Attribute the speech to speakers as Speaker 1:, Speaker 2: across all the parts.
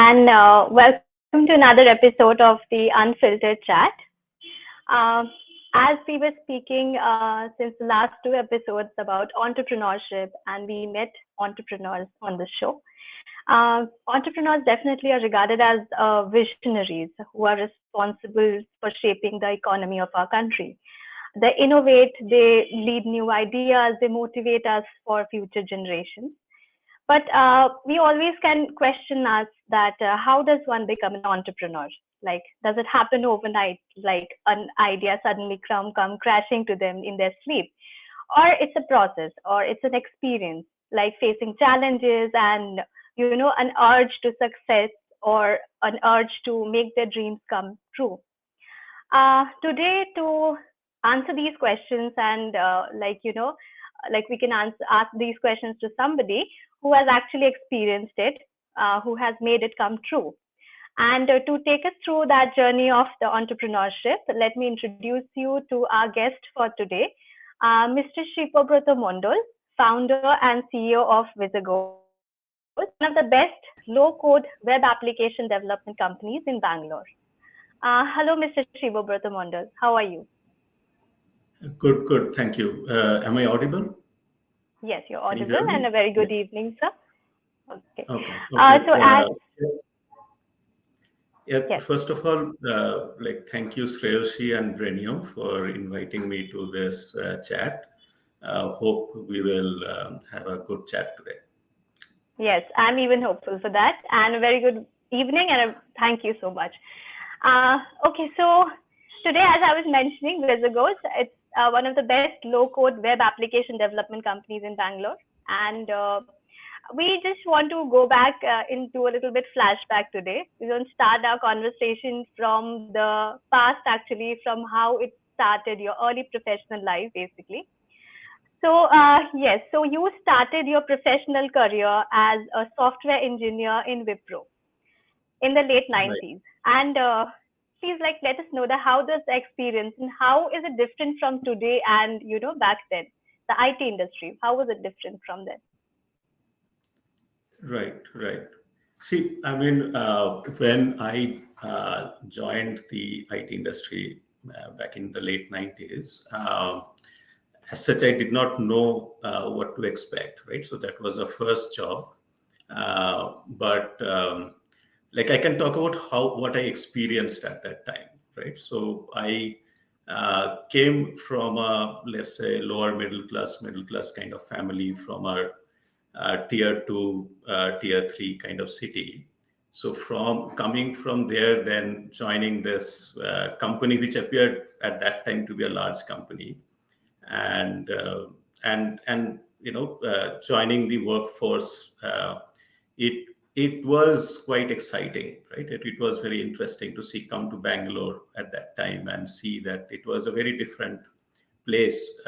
Speaker 1: and welcome to another episode of the Unfiltered Chat. Um, as we were speaking since the last two episodes about entrepreneurship, and we met entrepreneurs on the show. Entrepreneurs definitely are regarded as visionaries who are responsible for shaping the economy of our country. They innovate, they lead new ideas, they motivate us for future generations. But we always can question us that how does one become an entrepreneur? Like, does it happen overnight? Like an idea suddenly come crashing to them in their sleep, or it's a process, or it's an experience, like facing challenges and an urge to success or an urge to make their dreams come true. Today, to answer these questions and like we can ask these questions to somebody who has actually experienced it, who has made it come true. And to take us through that journey of the entrepreneurship, let me introduce you to our guest for today, Mr. Shibabrata Mondal, founder and CEO of Wizergos, one of the best low-code web application development companies in Bangalore. Hello, Mr. Shibabrata Mondal. How are you?
Speaker 2: Good. Thank you. Am I audible?
Speaker 1: Yes, you're
Speaker 2: Can you
Speaker 1: audible,
Speaker 2: hear me?
Speaker 1: and a very good evening, sir. Okay.
Speaker 2: Okay.
Speaker 1: So as yes,
Speaker 2: First of all, thank you, Shreyoshi and Brenium, for inviting me to this chat. Hope we will have a good chat today.
Speaker 1: yes, I'm even hopeful for that, and a very good evening, and thank you so much. Okay, so today, as I was mentioning, Wizergos, it's one of the best low-code web application development companies in Bangalore, and we just want to go back into a little bit flashback today. We're going to start our conversation from the past, actually, from how it started, your early professional life, basically. So, yes, so you started your professional career as a software engineer in Wipro in the late
Speaker 2: Right.
Speaker 1: 90s. And please, let us know that how does the experience and how is it different from today and, back then, the IT industry, how was it different from then?
Speaker 2: Right. See, I mean, when I joined the IT industry back in the late 90s, as such, I did not know what to expect, right? So that was a first job. But like I can talk about what I experienced at that time, right? So I came from a, let's say, lower middle class kind of family from a tier two, tier three kind of city. So from coming from there, then joining this company, which appeared at that time to be a large company, and joining the workforce, it was quite exciting, right? It was very interesting to see come to Bangalore at that time and see that it was a very different place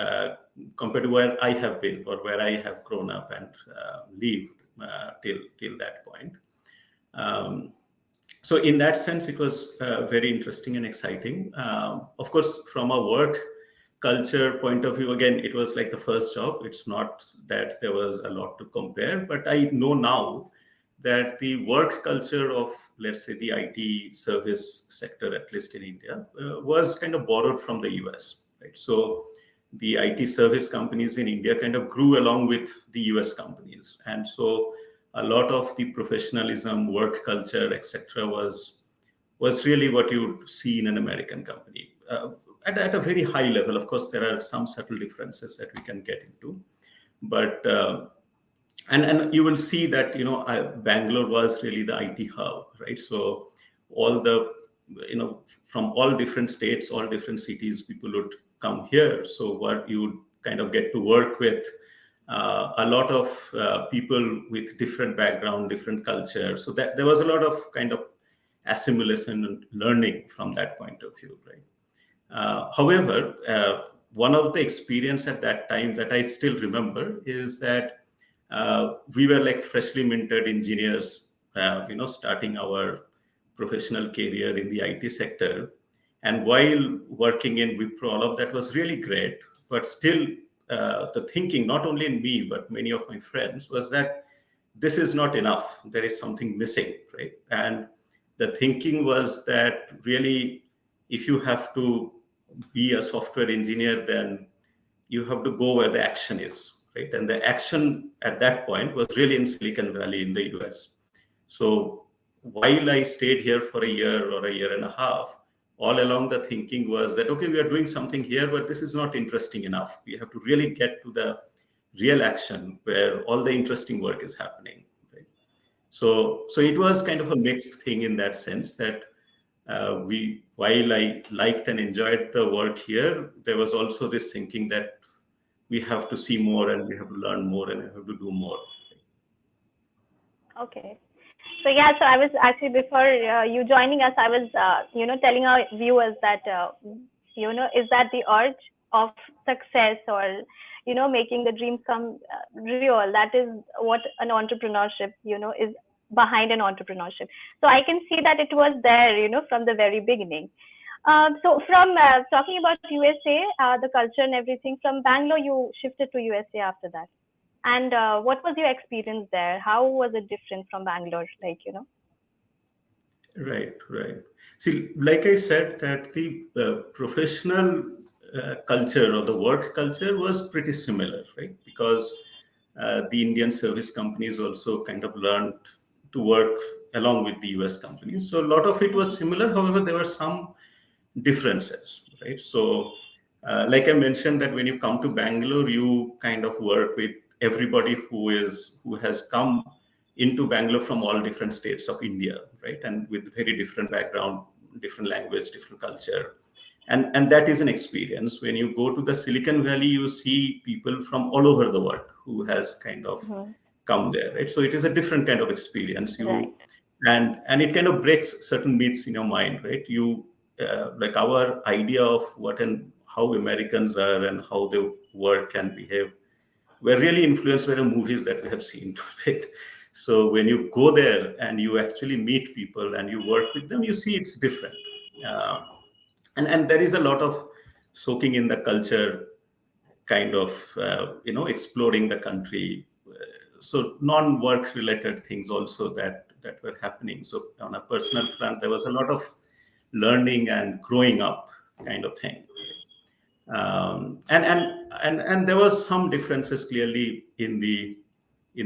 Speaker 2: compared to where I have been or where I have grown up and lived till that point. Um, so in that sense, it was very interesting and exciting. Of course, from a work culture point of view, again, it was like the first job. It's not that there was a lot to compare, but I know now that the work culture of, let's say, the IT service sector, at least in India, was kind of borrowed from the US, right? So the IT service companies in India kind of grew along with the US companies. And so a lot of the professionalism, work culture, etc., was really what you'd see in an American company. At a very high level, of course, there are some subtle differences that we can get into, but and you will see that Bangalore was really the IT hub, right? So all the from all different states, all different cities, people would come here. So what you would kind of get to work with a lot of people with different background, different culture. So that there was a lot of kind of assimilation and learning from that point of view, right? However, one of the experience at that time that I still remember is that we were like freshly minted engineers, starting our professional career in the IT sector. And while working in Wipro, all of that was really great. But still, the thinking, not only in me, but many of my friends, was that this is not enough. There is something missing, right? And the thinking was that really, if you have to be a software engineer, then you have to go where the action is, right? And the action at that point was really in Silicon Valley in the US. So while I stayed here for a year or a year and a half, all along the thinking was that, okay, we are doing something here, but this is not interesting enough. We have to really get to the real action where all the interesting work is happening. Right? So it was kind of a mixed thing in that sense that while I liked and enjoyed the work here, there was also this thinking that we have to see more and we have to learn more and we have to do more.
Speaker 1: Okay. So yeah, so I was actually before you joining us, I was telling our viewers that is that the urge of success or making the dreams come real. That is what an entrepreneurship is behind an entrepreneurship. So I can see that it was there from the very beginning. So from talking about USA, the culture and everything, from Bangalore you shifted to USA after that. And what was your experience there? How was it different from Bangalore?
Speaker 2: Right, right. See, like I said, that the professional culture or the work culture was pretty similar, right? Because the Indian service companies also kind of learned to work along with the US companies. So a lot of it was similar. However, there were some differences, right? So, like I mentioned, that when you come to Bangalore, you kind of work with everybody who has come into Bangalore from all different states of India, right? And with very different background, different language, different culture. And that is an experience. When you go to the Silicon Valley, you see people from all over the world who has kind of come there, right? So it is a different kind of experience.
Speaker 1: Right.
Speaker 2: And it kind of breaks certain myths in your mind, right? Like our idea of what and how Americans are and how they work and behave were really influenced by the movies that we have seen, right? So when you go there and you actually meet people and you work with them, you see it's different. Uh, and there is a lot of soaking in the culture, kind of exploring the country. So non-work related things also that were happening. So on a personal front, there was a lot of learning and growing up kind of thing. And there was some differences clearly in the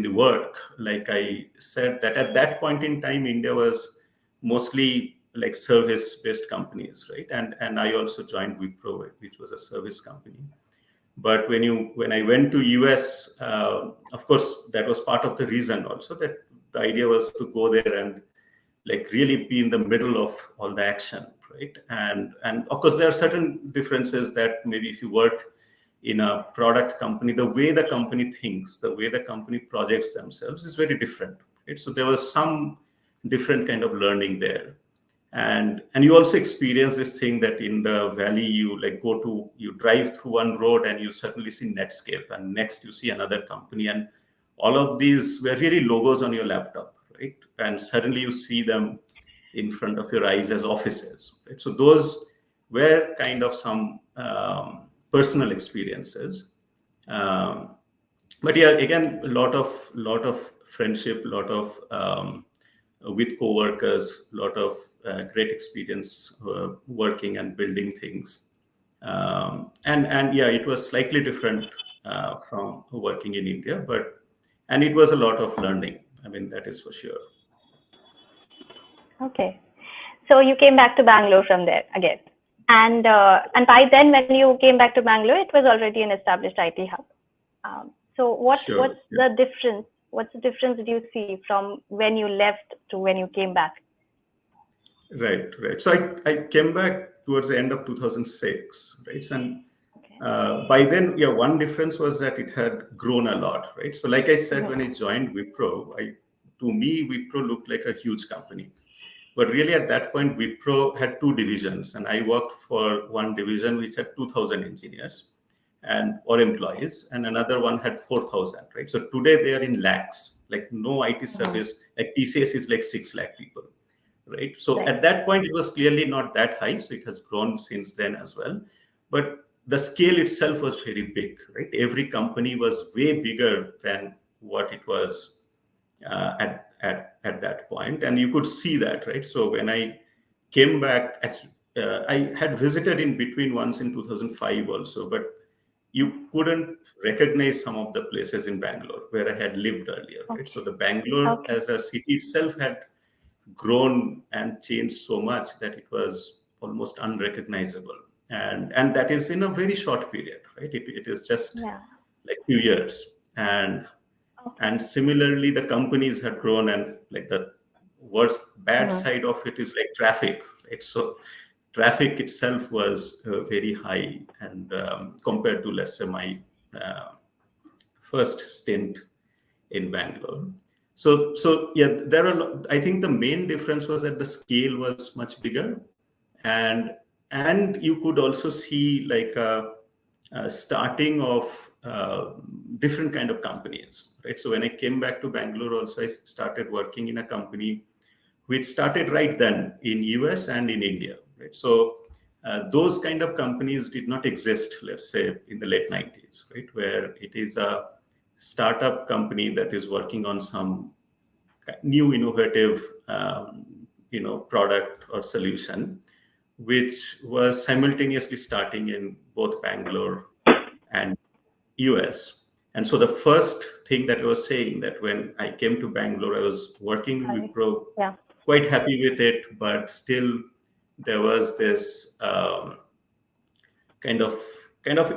Speaker 2: work. Like I said, that at that point in time, India was mostly like service based companies, right? And I also joined Wipro, which was a service company. But when I went to US, of course that was part of the reason also, that the idea was to go there and like really be in the middle of all the action, right? And of course there are certain differences that maybe if you work in a product company, the way the company thinks, the way the company projects themselves is very different, right? So there was some different kind of learning there. And you also experience this thing that in the valley, you drive through one road and you suddenly see Netscape, and next you see another company, and all of these were really logos on your laptop, right? And suddenly you see them in front of your eyes as offices, right? So those were kind of some personal experiences. Um, but yeah, again, a lot of friendship, a lot of with coworkers, a lot of great experience working and building things. And yeah, it was slightly different from working in India, and it was a lot of learning. I mean, that is for sure.
Speaker 1: Okay. So you came back to Bangalore from there again. And by then, when you came back to Bangalore, it was already an established IT hub. So what's
Speaker 2: Sure.
Speaker 1: the difference? What's the difference did you see from when you left to when you came back?
Speaker 2: Right, right. So I came back towards the end of 2006, right? And by then, yeah, one difference was that it had grown a lot, right? So like I said, when I joined Wipro, to me, Wipro looked like a huge company. But really at that point, Wipro had two divisions, and I worked for one division which had 2,000 engineers or employees, and another one had 4,000, right? So today they are in lakhs, like no IT service, like TCS is like 6 lakh people, right? So
Speaker 1: Right.
Speaker 2: at that point, it was clearly not that high. So it has grown since then as well. But the scale itself was very big, right? Every company was way bigger than what it was at that point, and you could see that, right? So when I came back, I had visited in between once in 2005 also, but you couldn't recognize some of the places in Bangalore where I had lived earlier, right? So the Bangalore
Speaker 1: Okay.
Speaker 2: as a city itself had grown and changed so much that it was almost unrecognizable, and that is in a very short period, right? It is just
Speaker 1: Yeah.
Speaker 2: like few years, and
Speaker 1: Okay.
Speaker 2: similarly the companies had grown, and like the worst bad
Speaker 1: Mhm.
Speaker 2: side of it is like traffic, right? So traffic itself was very high, and compared to, let's say, my uh, first stint in Bangalore. So yeah, there are. I think the main difference was that the scale was much bigger, and you could also see like a starting of different kind of companies, right? So when I came back to Bangalore, also I started working in a company which started right then in US and in India, right? So those kind of companies did not exist, let's say, in the late 90s, right? Where it is a startup company that is working on some new innovative, product or solution, which was simultaneously starting in both Bangalore and US. And so the first thing that I was saying, that when I came to Bangalore, I was working with
Speaker 1: Sorry.
Speaker 2: Wipro,
Speaker 1: Yeah.
Speaker 2: quite happy with it, but still there was this kind of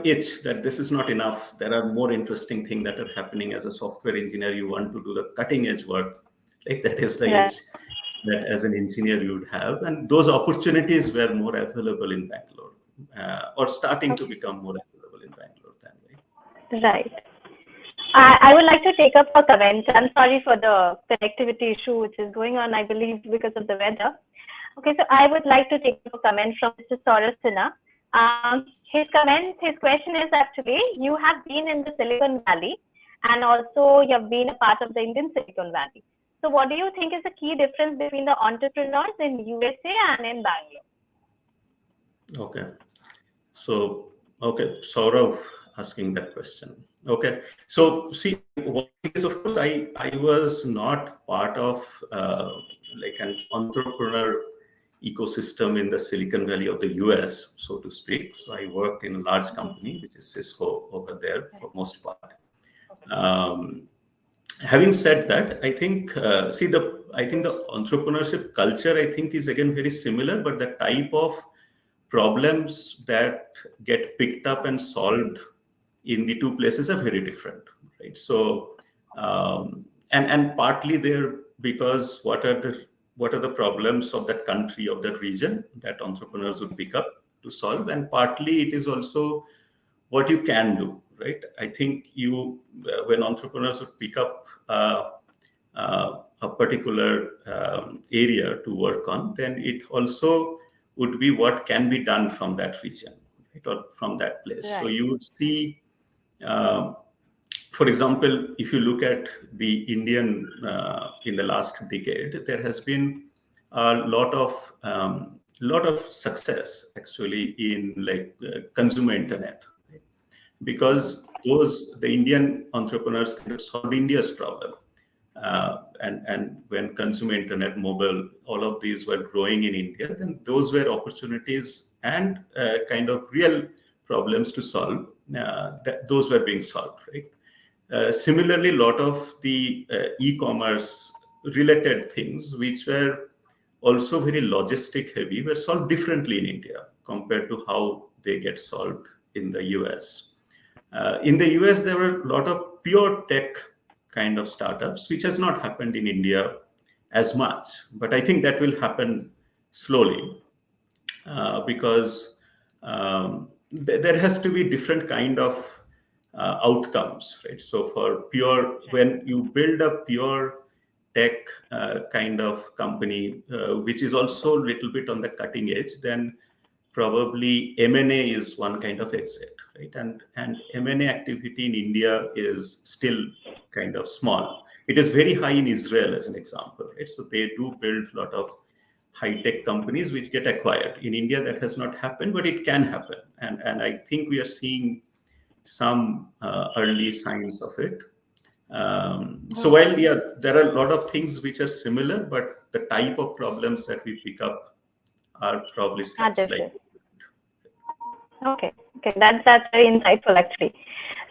Speaker 2: itch that this is not enough. There are more interesting things that are happening. As a software engineer, you want to do the cutting edge work, like that is the
Speaker 1: Right.
Speaker 2: itch that as an engineer you would have, and those opportunities were more available in Bangalore, or starting to
Speaker 1: Okay.
Speaker 2: become more available in Bangalore than way.
Speaker 1: Right. I would like to take up a comment. I'm sorry for the connectivity issue which is going on, I believe, because of the weather. Okay, so I would like to take up a comment from Mr. Saurabh Sinha. His question is actually, you have been in the Silicon Valley and also you have been a part of the Indian Silicon Valley. So what do you think is the key difference between the entrepreneurs in USA and in Bangalore?
Speaker 2: Okay. So, okay, Saurav asking that question. Okay. So, see, one thing is, of course, I was not part of like an entrepreneur ecosystem in the Silicon Valley of the US, so to speak. So, I worked in a large company, which is Cisco over there for most part. Um, Having said that, I think I think the entrepreneurship culture, I think, is again very similar, but the type of problems that get picked up and solved in the two places are very different, right? So and partly there, because what are the problems of that country, of that region, that entrepreneurs would pick up to solve, and partly it is also what you can do, right? I think when entrepreneurs would pick up a particular area to work on, then it also would be what can be done from that region, right, or from that place. So
Speaker 1: Right.
Speaker 2: you would see, uh, for example, if you look at the Indian in the last decade, there has been a lot of success actually in like consumer internet, because the Indian entrepreneurs kind of solved India's problem. And when consumer internet, mobile, all of these were growing in India, then those were opportunities and kind of real problems to solve. Those were being solved, right? Similarly, a lot of the e-commerce related things, which were also very logistic heavy, were solved differently in India compared to how they get solved in the US. In the US, there were a lot of pure tech kind of startups, which has not happened in India as much. But I think that will happen slowly, because there has to be different kind of outcomes, right? So for pure, when you build a pure tech kind of company, which is also a little bit on the cutting edge, then probably M&A is one kind of exit, right? And M&A activity in India is still kind of small. It is very high in Israel, as an example, right? So they do build a lot of high-tech companies which get acquired. In India, that has not happened, but it can happen. And I think we are seeing some early signs of it. So while there are a lot of things which are similar, but the type of problems that we pick up are probably slightly.
Speaker 1: Okay, that's very insightful actually.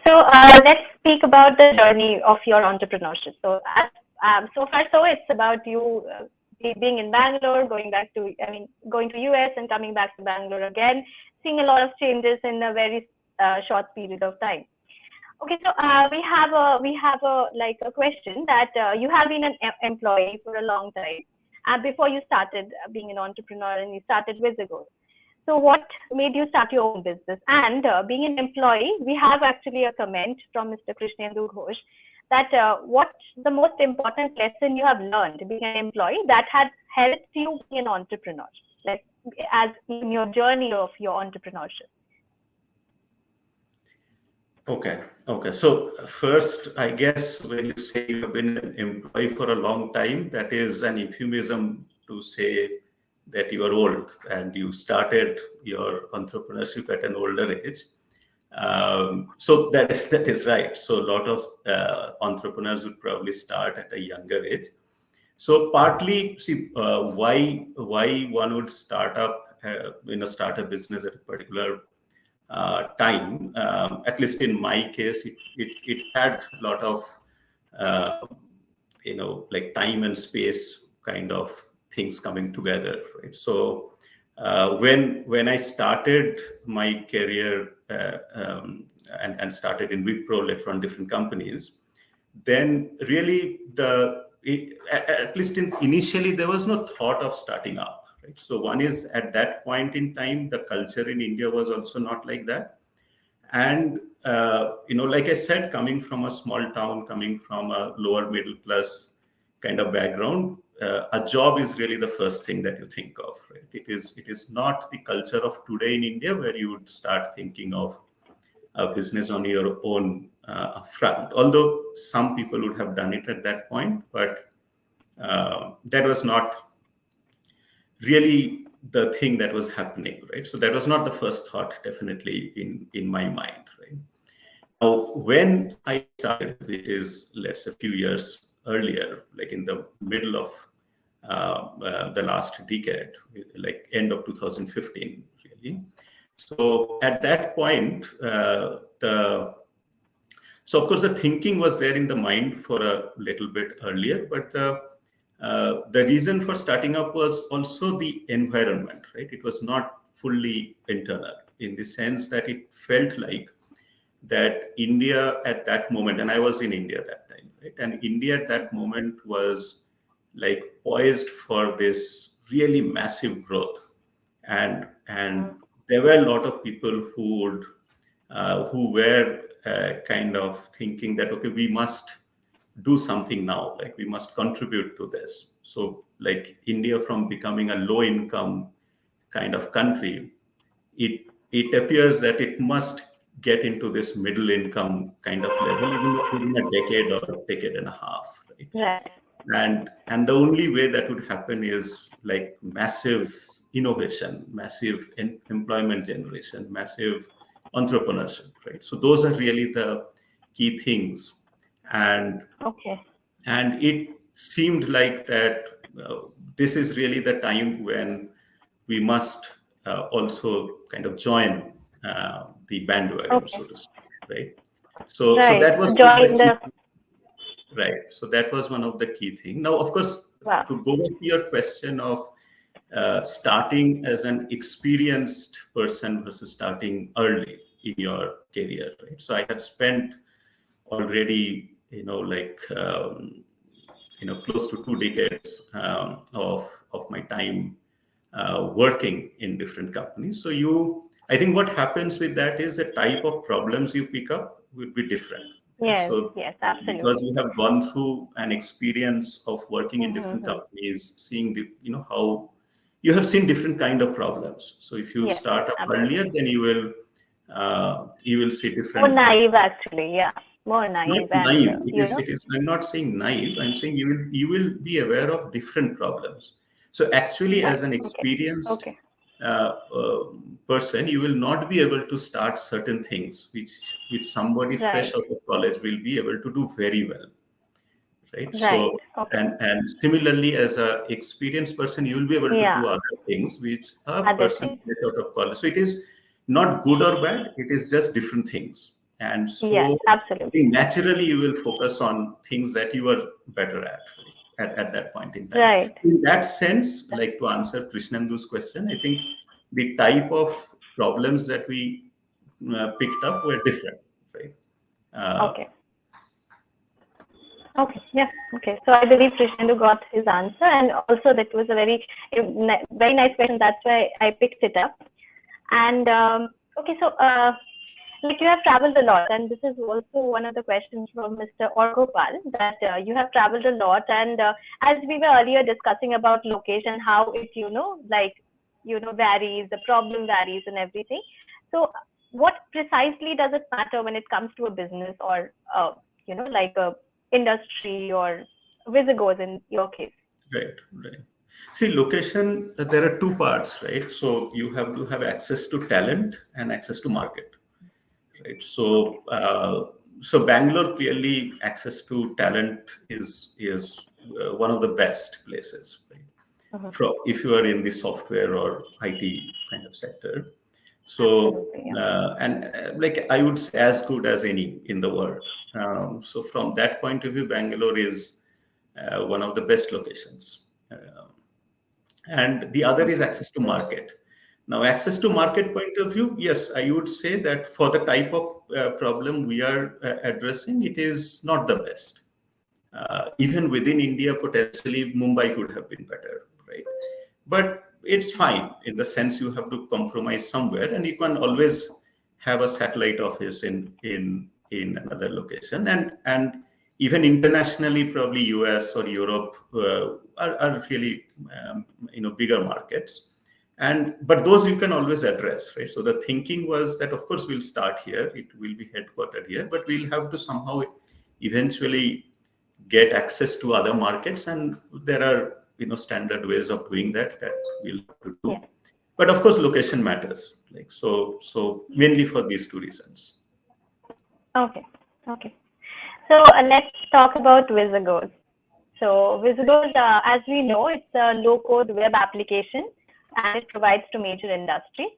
Speaker 1: So let's speak about the journey of your entrepreneurship. So so far, so it's about you being in Bangalore, going to US and coming back to Bangalore again, seeing a lot of changes in a very short period of time. Okay, so we have a question that you have been an employee for a long time before you started being an entrepreneur and you started Wizergos. So what made you start your own business? And being an employee, we have actually a comment from Mr. Krishnendu Ghosh that what's the most important lesson you have learned being an employee that had helped you be an entrepreneur, like as in your journey of your entrepreneurship?
Speaker 2: Okay. So first, I guess when you say you have been an employee for a long time, that is an euphemism to say that you are old and you started your entrepreneurship at an older age. So that is right. So a lot of entrepreneurs would probably start at a younger age. So partly, see why one would start a business at a particular time. At least in my case, it had a lot of like time and space kind of things coming together, right? So when I started my career and started in Wipro, later on different companies, then really at least initially there was no thought of starting up. Right? So one is at that point in time, the culture in India was also not like that. And, like I said, coming from a small town, coming from a lower middle class kind of background, a job is really the first thing that you think of. Right? It is not the culture of today in India where you would start thinking of a business on your own front. Although some people would have done it at that point, but that was not really the thing that was happening, right? So that was not the first thought, definitely in my mind, right? Now, when I started, which is let's say a few years earlier, like in the middle of the last decade, like end of 2015, really. So at that point, so of course the thinking was there in the mind for a little bit earlier, but the reason for starting up was also the environment, right? It was not fully internal in the sense that it felt like that India at that moment, and I was in India at that time, right? And India at that moment was like poised for this really massive growth, and there were a lot of people who were kind of thinking that okay, we must do something now, like we must contribute to this. So like India, from becoming a low income kind of country, it appears that it must get into this middle income kind of level within a decade or a decade and a half, right? And the only way that would happen is like massive innovation, massive employment generation, massive entrepreneurship, right? So those are really the key things. And it seemed like that this is really the time when we must also kind of join the bandwagon, so to speak, right? So that was right. So that was one of the key things. Now, of course, to go back to your question of starting as an experienced person versus starting early in your career, right? So I had spent already, close to 2 decades of my time working in different companies. So I think what happens with that is the type of problems you pick up will be different.
Speaker 1: Yes,
Speaker 2: absolutely. Because you have gone through an experience of working in different companies, seeing how you have seen different kind of problems. So if you start up earlier, then you will see different.
Speaker 1: More naive, actually, yeah. More naive.
Speaker 2: Not naive. It is. I'm not saying naive. I'm saying you will be aware of different problems. So actually, as an experienced person, you will not be able to start certain things which somebody fresh
Speaker 1: Right.
Speaker 2: out of college will be able to do very well, right?
Speaker 1: Right.
Speaker 2: So
Speaker 1: Okay.
Speaker 2: and similarly, as a experienced person, you will be able to
Speaker 1: Yeah.
Speaker 2: do other things which a
Speaker 1: Other
Speaker 2: person
Speaker 1: things.
Speaker 2: fresh out of college. So it is not good or bad, it is just different things. And
Speaker 1: Yes,
Speaker 2: so I
Speaker 1: absolutely.
Speaker 2: think naturally you will focus on things that you are better at, right? At that point in time.
Speaker 1: Right.
Speaker 2: In that sense, like to answer Krishnendu's question, I think the type of problems that we picked up were different, right? Uh,
Speaker 1: Okay. Okay. Yeah. Okay. So I believe Krishnendu got his answer, and also that was a very nice question. That's why I picked it up. And okay, so like you have traveled a lot, and this is also one of the questions from Mr. Orgopal, that you have traveled a lot, and as we were earlier discussing about location, how it varies, the problem varies, and everything. So, what precisely does it matter when it comes to a business or like a industry or Wizergos in your case?
Speaker 2: Right, right. See, location, there are two parts, right? So you have to have access to talent and access to market, right?
Speaker 1: Okay.
Speaker 2: So Bangalore, clearly access to talent is one of the best places, right?
Speaker 1: Mm-hmm.
Speaker 2: From if you are in the software or IT kind of sector. So
Speaker 1: Absolutely. Yeah.
Speaker 2: like I would say, as good as any in the world. So from that point of view, Bangalore is one of the best locations. And the other is access to market. Now, access to
Speaker 1: Mm-hmm.
Speaker 2: market point of view, yes, I would say that for the type of problem we are addressing, it is not the best. Even within India, potentially Mumbai could have been better, right? But it's fine in the sense you have to compromise somewhere, and you can always have a satellite office in another location, and even internationally, probably US or Europe are really bigger markets, and but those you can always address, right? So the thinking was that of course we'll start here, it will be headquartered here, but we'll have to somehow eventually get access to other markets, and there are standard ways of doing that we'll have to do.
Speaker 1: Yeah.
Speaker 2: But of course location matters, like so mainly for these two reasons.
Speaker 1: Okay. Okay. So let's talk about Wizergos. So Wizergos, as we know, it's a low-code web application, and it provides to major industries.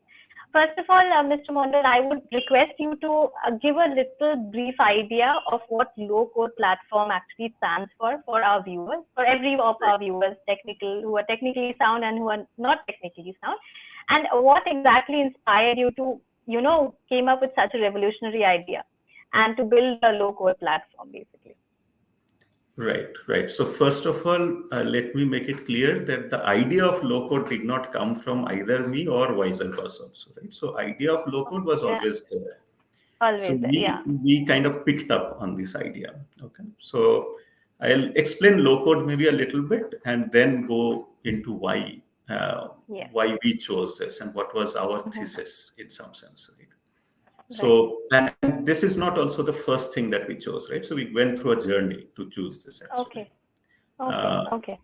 Speaker 1: First of all, Mr. Mondal, I would request you to give a little brief idea of what low-code platform actually stands for our viewers, for every of our viewers, who are technically sound and who are not technically sound, and what exactly inspired you to, came up with such a revolutionary idea and to build a low-code platform, basically.
Speaker 2: Right. So first of all, let me make it clear that the idea of low code did not come from either me or Wizergos also, right? So idea of low code was
Speaker 1: Yeah,
Speaker 2: always there. So
Speaker 1: always there. Yeah.
Speaker 2: we kind of picked up on this idea. Okay. So I'll explain low code maybe a little bit and then go into uh,
Speaker 1: Yeah.
Speaker 2: why we chose this and what was our
Speaker 1: Mhm.
Speaker 2: thesis in some sense, right?
Speaker 1: Right.
Speaker 2: So and this is not also the first thing that we chose, right? So we went through a journey to choose this actually.
Speaker 1: Okay. Okay.
Speaker 2: Uh,
Speaker 1: Okay.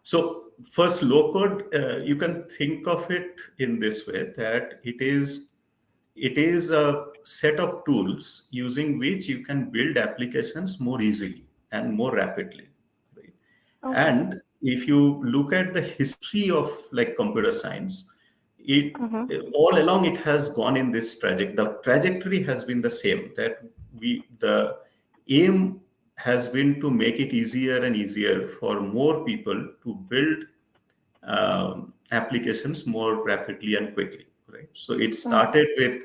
Speaker 2: so first, low code, you can think of it in this way that it is a set of tools using which you can build applications more easily and more rapidly, right?
Speaker 1: Okay.
Speaker 2: And if you look at the history of like computer science, it
Speaker 1: Mhm.
Speaker 2: all along it has gone in this trajectory. The trajectory has been the same, that the aim has been to make it easier and easier for more people to build applications more rapidly and quickly, right? So it
Speaker 1: Mhm.
Speaker 2: started with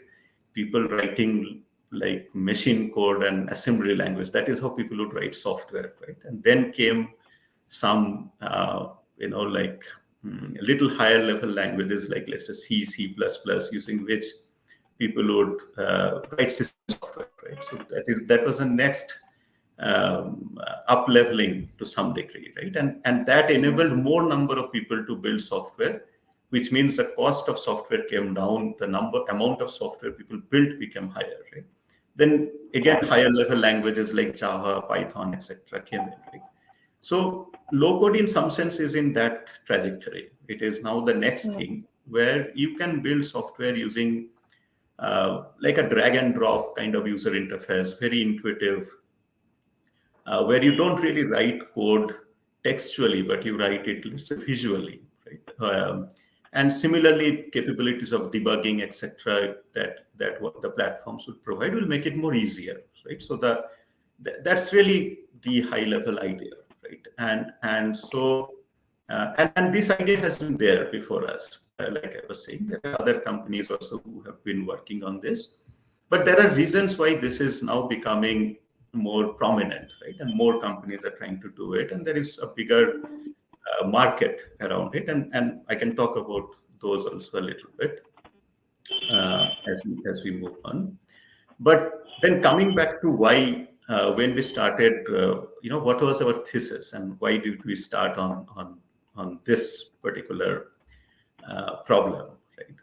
Speaker 2: people writing like machine code and assembly language. That is how people would write software, right? And then came some, like little higher level languages like let's say C++, using which people would write system software, right? So that was the next up leveling to some degree, right? And that
Speaker 1: Mhm.
Speaker 2: enabled more number of people to build software, which means the cost of software came down, the amount of software people built became higher, right? Then again,
Speaker 1: Yeah.
Speaker 2: higher level languages like Java, Python, etc. came in, right? So low code in some sense is in that trajectory. It is now the next
Speaker 1: Mhm.
Speaker 2: thing. where you can build software using like a drag and drop kind of user interface, very intuitive, where you don't really write code textually, but you write it, let's say, visually, right? And similarly, capabilities of debugging, etc., that what the platforms would provide will make it more easier, right? So that's really the high level idea, right? And this idea has been there before us. Like I was saying, there are other companies also who have been working on this, but there are reasons why this is now becoming more prominent, right? And more companies are trying to do it, and there is a bigger market around it, and I can talk about those also a little bit as we move on. But then coming back to why, when we started, what was our thesis and why did we start on this particular problem, right?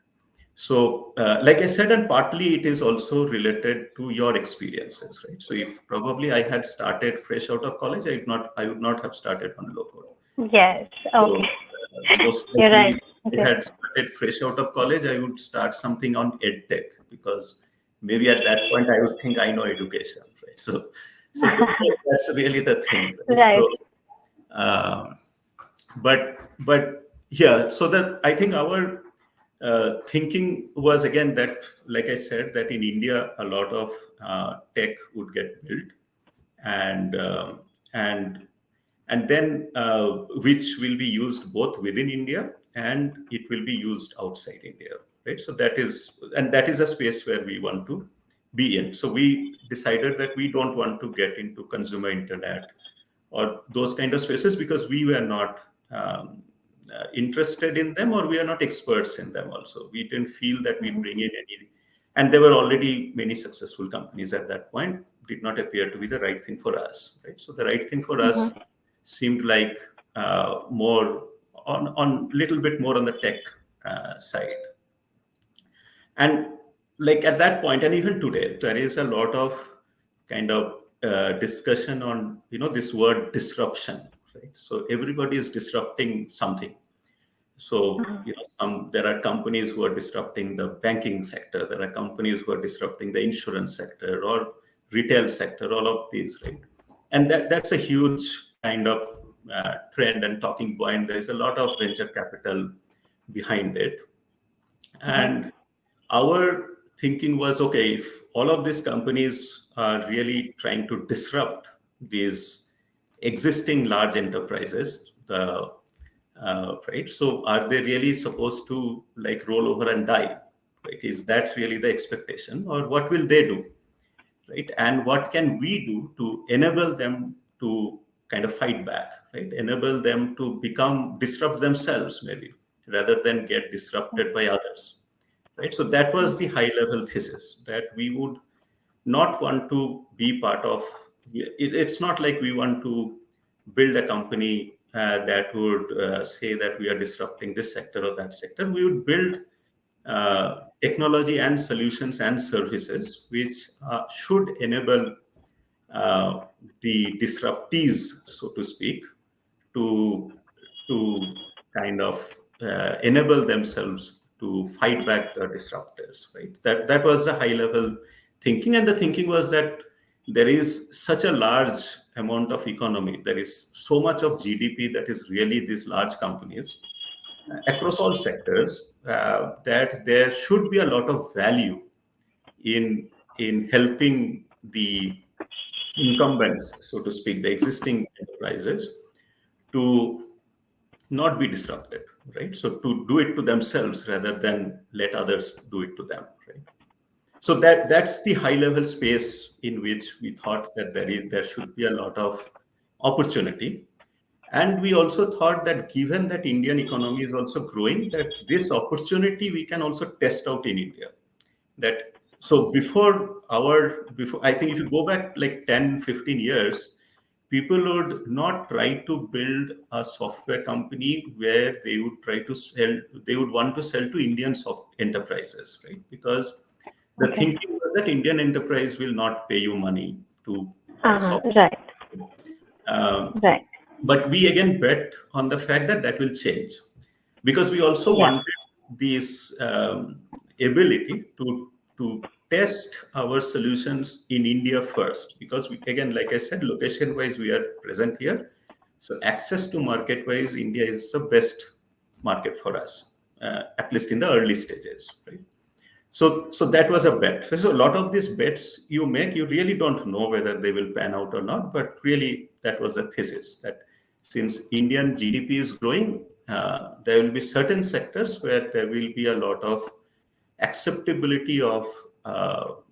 Speaker 2: So, like I said, and partly it is also related to your experiences, right? So, if probably I had started fresh out of college, I would not have started on low code.
Speaker 1: Yes.
Speaker 2: So,
Speaker 1: Okay.
Speaker 2: most
Speaker 1: You're
Speaker 2: likely,
Speaker 1: right.
Speaker 2: if I had started fresh out of college, I would start something on edtech, because maybe at that point I would think I know education, right? So that's really the thing, right?
Speaker 1: Right.
Speaker 2: So, but yeah, so that I think our thinking was, again, that, like I said, that in India a lot of tech would get built, and and and then which will be used both within India and it will be used outside India, right? So that is a space where we want to be in. So we decided that we don't want to get into consumer internet or those kind of spaces, because we were not interested in them, or we are not experts in them also. We didn't feel that we bring in any, and there were already many successful companies at that point, did not appear to be the right thing for us, right? So the right thing for us seemed like more on little bit more on the tech side. And like at that point, and even today, there is a lot of kind of discussion on this word disruption, right? So everybody is disrupting something. So there are companies who are disrupting the banking sector. There are companies who are disrupting the insurance sector or retail sector. All of these, right? And that's a huge kind of trend and talking point. There is a lot of venture capital behind it, and our thinking was, okay, if all of these companies are really trying to disrupt these existing large enterprises, right? So are they really supposed to like roll over and die? Right? Is that really the expectation, or what will they do? Right? And what can we do to enable them to kind of fight back? Right? Enable them to disrupt themselves, maybe, rather than get disrupted by others. Right? So that was the high level thesis, that we would not want to be part of it's not like we want to build a company that would say that we are disrupting this sector or that sector. We would build technology and solutions and services which should enable the disruptees, so to speak, to kind of enable themselves to fight back the disruptors, right? That was the high level thinking, and the thinking was that there is such a large amount of economy, there is so much of GDP that is really these large companies across all sectors, that there should be a lot of value in helping the incumbents, so to speak, the existing enterprises, to not be disrupted, right? So to do it to themselves rather than let others do it to them, right? So that's the high level space in which we thought that there should be a lot of opportunity. And we also thought that given that Indian economy is also growing, that this opportunity we can also test out in India. That so before I think if you go back like 10, 15 years, people would not try to build a software company where they would want to sell to Indian enterprises, right? Because the thinking was that Indian enterprise will not pay you money to buy software.
Speaker 1: Right.
Speaker 2: But we again bet on the fact that will change, because we also wanted this ability to test our solutions in India first, because again, like I said, location wise we are present here, so access to market wise India is the best market for us, at least in the early stages, right? So that was a bet. So a lot of these bets you make, you really don't know whether they will pan out or not. But really, that was the thesis, that since Indian GDP is growing, there will be certain sectors where there will be a lot of acceptability of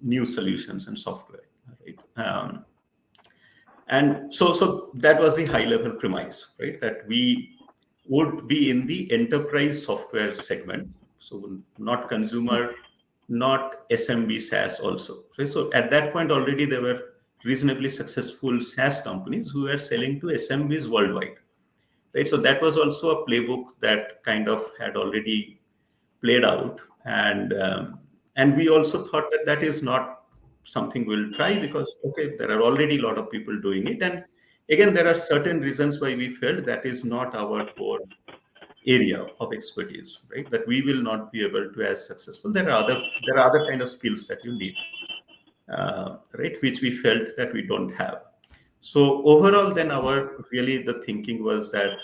Speaker 2: new solutions and software. Right? And so that was the high level premise, right? That we would be in the enterprise software segment. So not consumer, not SMB SaaS also. Right? So at that point already there were reasonably successful SaaS companies who were selling to SMBs worldwide. Right? So that was also a playbook that kind of had already played out, and we also thought that that is not something we'll try, because okay, there are already a lot of people doing it, and again there are certain reasons why we felt that is not our core area of expertise, right? That we will not be able to as successful. There are other kind of skills that you need, right, which we felt that we don't have. So overall then our really the thinking was that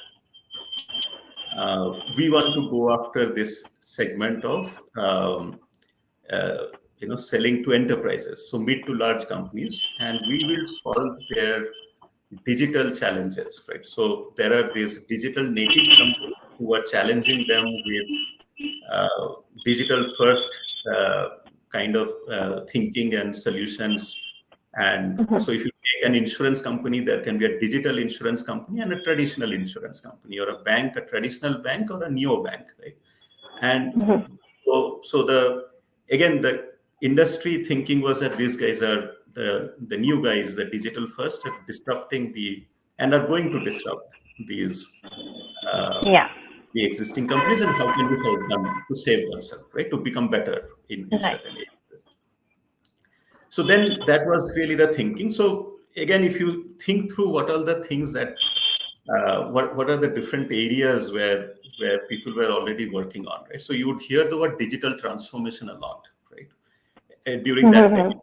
Speaker 2: we want to go after this segment of uh, selling to enterprises, so mid to large companies, and we will solve their digital challenges, right? So there are these digital native companies who are challenging them with uh, digital first kind of thinking and solutions. And so if you take an insurance company, there can be a digital insurance company and a traditional insurance company, or a bank, a traditional bank, or a neo bank, right? And so the industry thinking was that these guys are the new guys, the digital first, are disrupting and are going to disrupt these uh,
Speaker 1: Yeah.
Speaker 2: the existing companies, and how can we help them to save themselves, right? To become better in
Speaker 1: Right.
Speaker 2: certain areas. So then that was really the thinking. So again, if you think through what are the things that what are the different areas where people were already working on, right? So you would hear the word digital transformation a lot, right? During that time.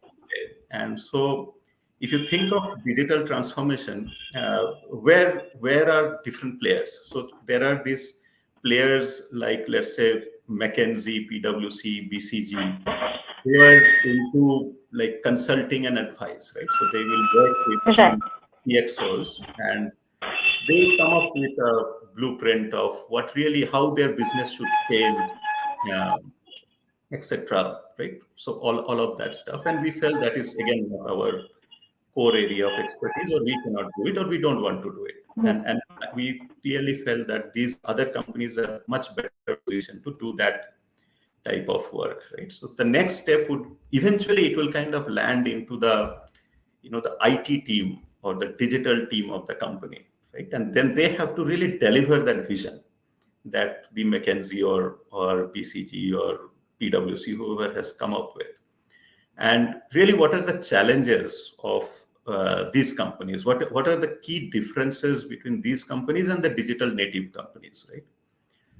Speaker 2: And so if you think of digital transformation, where are different players? So there are these players like, let's say, McKinsey, PwC, BCG, who are into like consulting and advice, right? So they will work with
Speaker 1: Right.
Speaker 2: CXOs, and they come up with a blueprint of what really how their business should change, uh, etc. Right? So all of that stuff, and we felt that is again not our core area of expertise, or we cannot do it, or we don't want to do it. And we clearly felt that these other companies are much better positioned to do that type of work, right? So the next step would eventually it will kind of land into the IT team or the digital team of the company, right? And then they have to really deliver that vision that the McKinsey or BCG or PwC, whoever has come up with. And really, what are the challenges of these companies? What are the key differences between these companies and the digital native companies, right?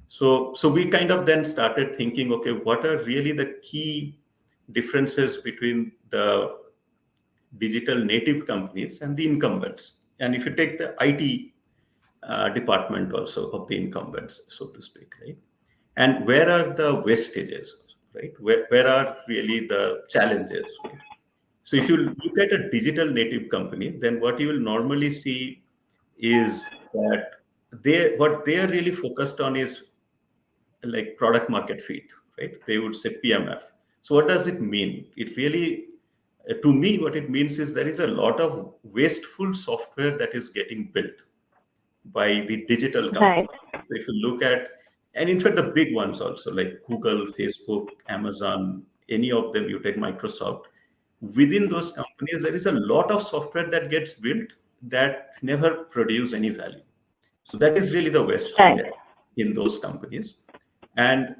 Speaker 2: So we kind of then started thinking, okay, what are really the key differences between the digital native companies and the incumbents? And if you take the IT department also of the incumbents, so to speak, right? And where are the wastages, right? Where are really the challenges, right? So if you look at a digital native company, then what you will normally see is that what they are really focused on is like product market fit, right? They would say PMF. So what does it mean? It really, to me, what it means is there is a lot of wasteful software that is getting built by the digital
Speaker 1: Right.
Speaker 2: company. So if you look at, and in fact, the big ones also like Google, Facebook, Amazon, any of them, you take Microsoft, within those companies, there is a lot of software that gets built that never produce any value. So that is really the waste
Speaker 1: Right.
Speaker 2: in those companies. And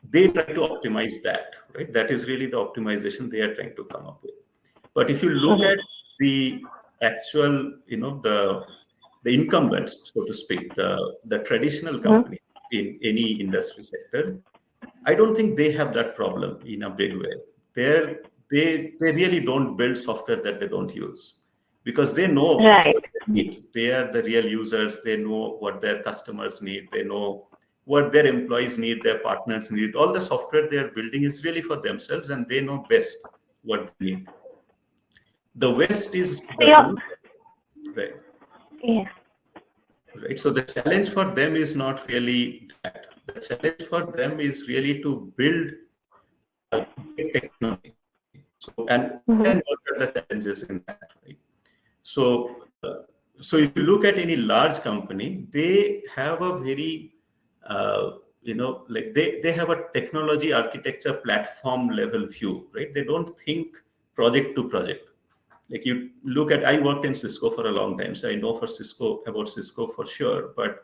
Speaker 2: they try to optimize that, right? That is really the optimization they are trying to come up with. But if you look at the actual, the incumbents, so to speak, the traditional company in any industry sector, I don't think they have that problem in a big way. They really don't build software that they don't use, because they know
Speaker 1: Right.
Speaker 2: what they need. They are the real users. They know what their customers need. They know what their employees need, their partners need. All the software they are building is really for themselves, and they know best what they need. The West is
Speaker 1: So
Speaker 2: the,
Speaker 1: you're,
Speaker 2: right,
Speaker 1: yeah.
Speaker 2: right. So the challenge for them is not really that. The challenge for them is really to build great technology. So, and
Speaker 1: Mm-hmm.
Speaker 2: then what are the challenges in that, right? So, so if you look at any large company, they have a very, like they have a technology architecture platform level view, right? They don't think project to project. Like you look at, I worked in Cisco for a long time, so I know about Cisco for sure. But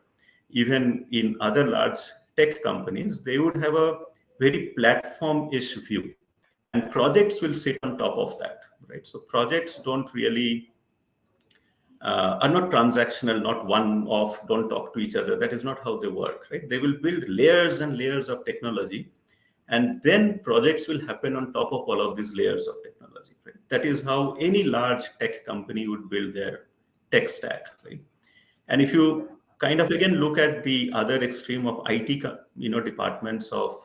Speaker 2: even in other large tech companies, they would have a very platform-ish view, and projects will sit on top of that, right? So projects don't really are not transactional, not one off, don't talk to each other. That is not how they work, right? They will build layers and layers of technology, and then projects will happen on top of all of these layers of technology, right? That is how any large tech company would build their tech stack, right? And if you kind of again look at the other extreme of IT, departments of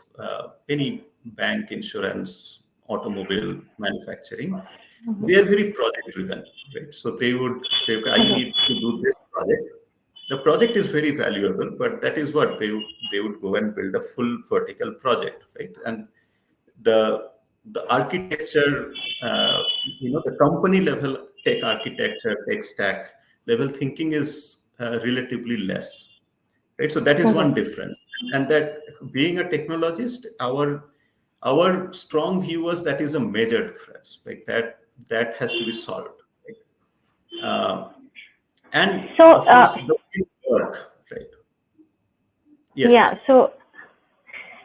Speaker 2: any bank, insurance, automobile, manufacturing, they are very project driven, right? So they would say, okay, I need to do this project. The project is very valuable, but that is what they would go and build a full vertical project, right? And the the architecture, the company level tech architecture, tech stack level thinking is relatively less, right? So that is one
Speaker 1: Mm-hmm.
Speaker 2: difference. And that being a technologist, our strong view was that is a major difference, like that has to be solved, right? And
Speaker 1: So,
Speaker 2: of course the work, right? Yes,
Speaker 1: yeah.
Speaker 2: please.
Speaker 1: So,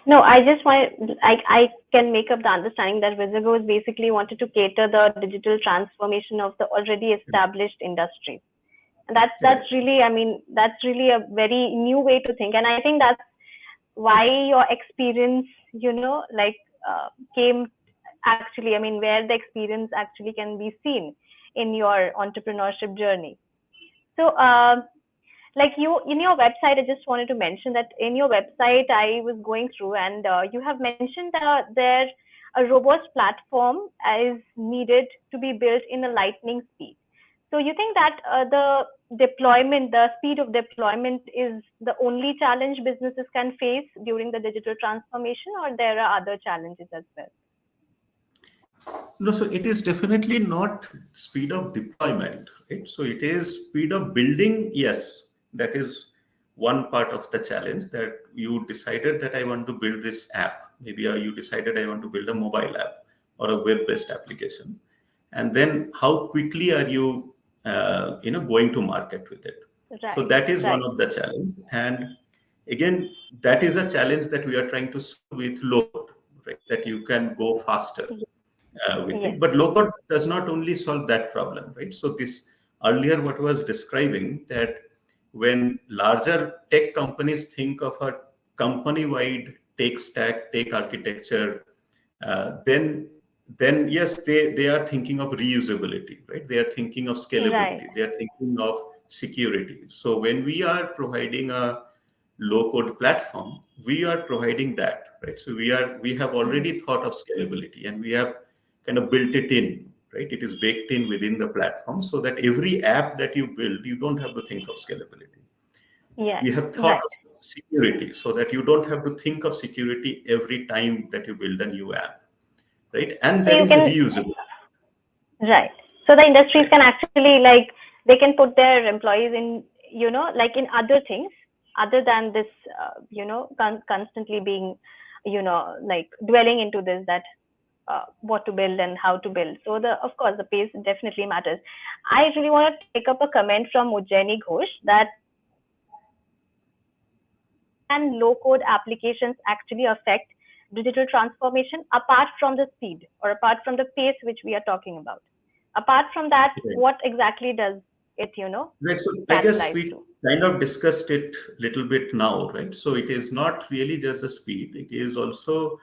Speaker 1: no, I just want, I can make up the understanding that Wizergos basically wanted to cater the digital transformation of the already established industry. And that's
Speaker 2: Right.
Speaker 1: really, I mean, that's really a very new way to think. And I think that's why your experience, like came actually, I mean, where the experience actually can be seen in your entrepreneurship journey. So, like you in your website, I just wanted to mention that in your website I was going through, and you have mentioned that there a robust platform is needed to be built in a lightning speed. So you think that the speed of deployment is the only challenge businesses can face during the digital transformation, or there are other challenges as well?
Speaker 2: No, so it is definitely not speed of deployment, right? So it is speed of building. Yes, that is one part of the challenge, that you decided that I want to build this app. Maybe you decided I want to build a mobile app or a web-based application. And then how quickly are you, going to market with it? So
Speaker 1: Right,
Speaker 2: that is one
Speaker 1: right.
Speaker 2: of the challenge. And again, that is a challenge that we are trying to solve with low code, right? That you can go faster with
Speaker 1: Yes.
Speaker 2: it. But low code does not only solve that problem, right? So this earlier, what was describing that when larger tech companies think of a company-wide tech stack, tech architecture, then yes, they are thinking of reusability, right? They are thinking of
Speaker 1: Right.
Speaker 2: scalability. They are thinking of security. So when we are providing a low code platform, we are providing that, right? So we have already thought of scalability, and we have kind of built it in, right? It is baked in within the platform, so that every app that you build, you don't have to think of scalability.
Speaker 1: Yes.
Speaker 2: We have thought
Speaker 1: Right.
Speaker 2: of security, so that you don't have to think of security every time that you build a new app, right? And
Speaker 1: So
Speaker 2: there
Speaker 1: you
Speaker 2: is
Speaker 1: can,
Speaker 2: reusable,
Speaker 1: right. So the industries
Speaker 2: right?
Speaker 1: can actually, like, they can put their employees in, like in other things other than this, constantly being, like dwelling into this, that what to build and how to build. So of course, the pace definitely matters. I really want to take up a comment from Ujjaini Ghosh that can low code applications actually affect digital transformation apart from the speed or apart from the pace which we are talking about? Apart from that,
Speaker 2: Right.
Speaker 1: what exactly does it,
Speaker 2: Right. So I guess
Speaker 1: catalyze
Speaker 2: we
Speaker 1: to?
Speaker 2: kind of discussed it a little bit now, right? So it is not really just the speed, it is also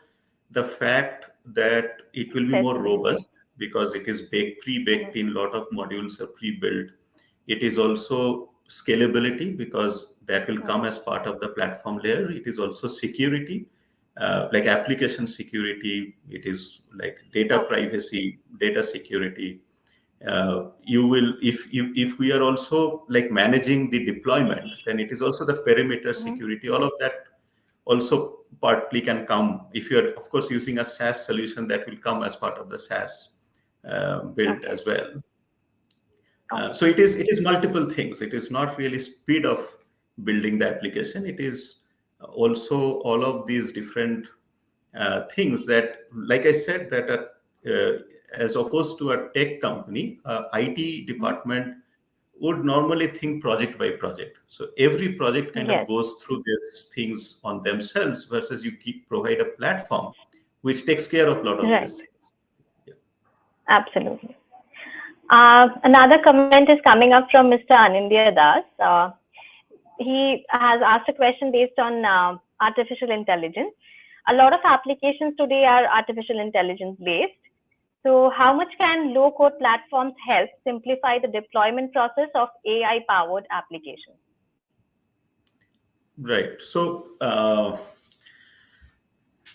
Speaker 2: the fact that it will be more
Speaker 1: Accessibility.
Speaker 2: robust because it is pre-baked in, a lot of modules are pre-built. It is also scalability because that will come as part of the platform layer. It is also security, like application security. It is like data
Speaker 1: Okay.
Speaker 2: privacy, data security. You will, if we are also like managing the deployment, then it is also the perimeter security. All of that also partly can come if you're of course using a SaaS solution, that will come as part of the SaaS build
Speaker 1: Okay.
Speaker 2: as well.
Speaker 1: Okay.
Speaker 2: So it is multiple things. It is not really speed of building the application. It is also all of these different things that, like I said, that as opposed to a tech company, IT department would normally think project by project. So every project kind of
Speaker 1: Yes.
Speaker 2: goes through these things on themselves, versus you provide a platform which takes care of a lot of
Speaker 1: Right.
Speaker 2: these things. Yeah.
Speaker 1: Absolutely. Another comment is coming up from Mr. Anindya Das. He has asked a question based on artificial intelligence. A lot of applications today are artificial intelligence based. So, how much can low code platforms help simplify the deployment process of AI powered applications?
Speaker 2: Right. So,